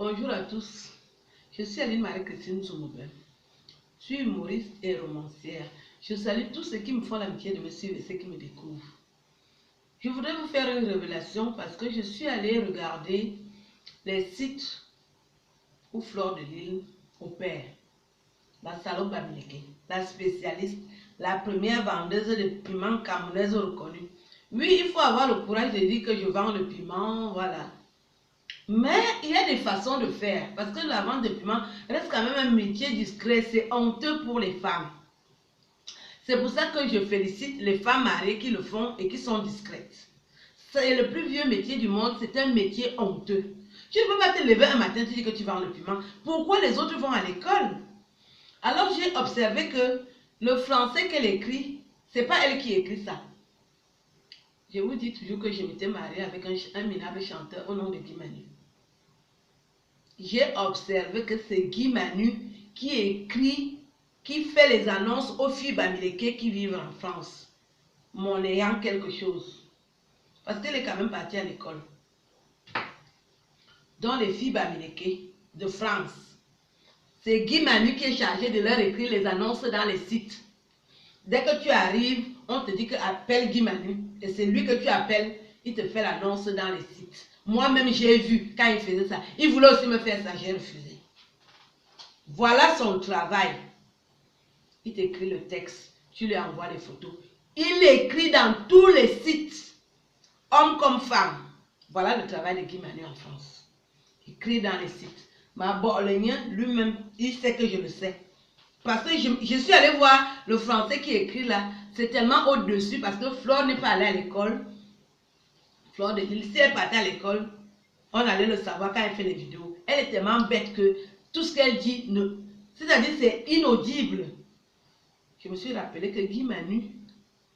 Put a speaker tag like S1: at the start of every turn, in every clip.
S1: Bonjour à tous, je suis Aline Marie-Christine Zoumoubel. Je suis humoriste et romancière. Je salue tous ceux qui me font l'amitié de me suivre et ceux qui me découvrent. Je voudrais vous faire une révélation parce que je suis allée regarder les sites où Fleur de Lille opère. La Salon Bamileke, la spécialiste, la première vendeuse de piments camerounaise reconnue. Oui, il faut avoir le courage de dire que je vends le piment, voilà. Mais il y a des façons de faire, parce que la vente de piment reste quand même un métier discret, c'est honteux pour les femmes. C'est pour ça que je félicite les femmes mariées qui le font et qui sont discrètes. C'est le plus vieux métier du monde, c'est un métier honteux. Tu ne peux pas te lever un matin et te dire que tu vends le piment. Pourquoi les autres vont à l'école? Alors j'ai observé que le français qu'elle écrit, c'est pas elle qui écrit ça. Je vous dis toujours que je m'étais mariée avec un minable chanteur au nom de Guy Manu. J'ai observé que c'est Guy Manu qui écrit, qui fait les annonces aux filles bamileke qui vivent en France, monnayant quelque chose. Parce qu'elle est quand même partie à l'école. Donc les filles bamileke de France, c'est Guy Manu qui est chargé de leur écrire les annonces dans les sites. Dès que tu arrives, on te dit que appelle Guy Manu. Et c'est lui que tu appelles, il te fait l'annonce dans les sites. Moi-même, j'ai vu quand il faisait ça. Il voulait aussi me faire ça, j'ai refusé. Voilà son travail. Il t'écrit le texte, tu lui envoies les photos. Il écrit dans tous les sites, hommes comme femmes. Voilà le travail de Guy Manu en France. Il écrit dans les sites. Ma Borlénien, lui-même, il sait que je le sais. Parce que je suis allée voir le français qui écrit là. C'est tellement au-dessus parce que Flore n'est pas allée à l'école. Fleur de Lille, si elle partait à l'école, on allait le savoir quand elle fait les vidéos. Elle est tellement bête que tout ce qu'elle dit, c'est-à-dire c'est inaudible. Je me suis rappelé que Guy Manu,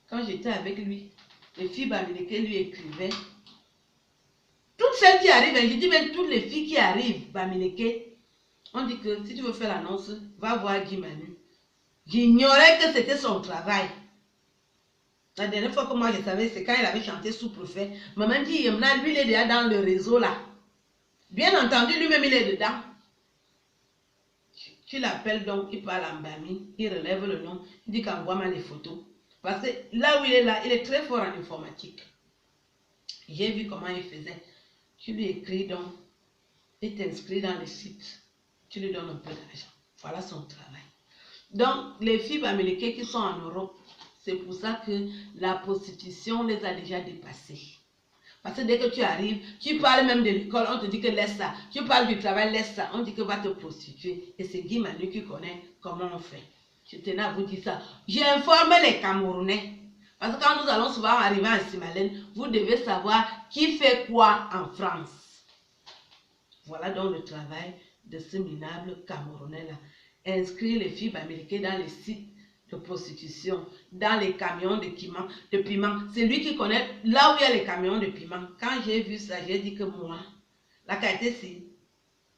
S1: quand j'étais avec lui, les filles bamileke lui écrivaient. Toutes celles qui arrivent, je dis même toutes les filles qui arrivent, bamileke, on dit que si tu veux faire l'annonce, va voir Guy Manu. J'ignorais que c'était son travail. La dernière fois que moi je savais, c'est quand il avait chanté sous-préfet. Maman dit, Yemna, lui il est déjà dans le réseau là. Bien entendu, lui-même il est dedans. Tu l'appelles donc, il parle en bami, il relève le nom, il dit qu'envoie-moi les photos. Parce que là où il est là, il est très fort en informatique. J'ai vu comment il faisait. Tu lui écris donc, il t'inscrit dans le site, tu lui donnes un peu d'argent. Voilà son travail. Donc, les filles américaines qui sont en Europe, c'est pour ça que la prostitution les a déjà dépassées. Parce que dès que tu arrives, tu parles même de l'école, on te dit que laisse ça. Tu parles du travail, laisse ça. On dit que va te prostituer. Et c'est Guy Manu qui connaît comment on fait. Je tenais à vous dire ça. J'informe les Camerounais. Parce que quand nous allons souvent arriver à Simalène, vous devez savoir qui fait quoi en France. Voilà donc le travail de ce minable Camerounais-là. Inscrire les filles américaines dans les sites de prostitution, dans les camions de piment. C'est lui qui connaît là où il y a les camions de piment. Quand j'ai vu ça, j'ai dit que moi, la qualité c'est,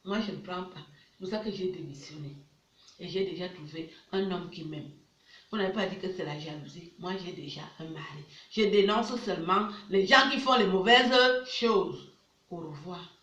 S1: moi je ne prends pas. C'est pour ça que j'ai démissionné. Et j'ai déjà trouvé un homme qui m'aime. Vous n'avez pas dit que c'est la jalousie. Moi j'ai déjà un mari. Je dénonce seulement les gens qui font les mauvaises choses. Au revoir.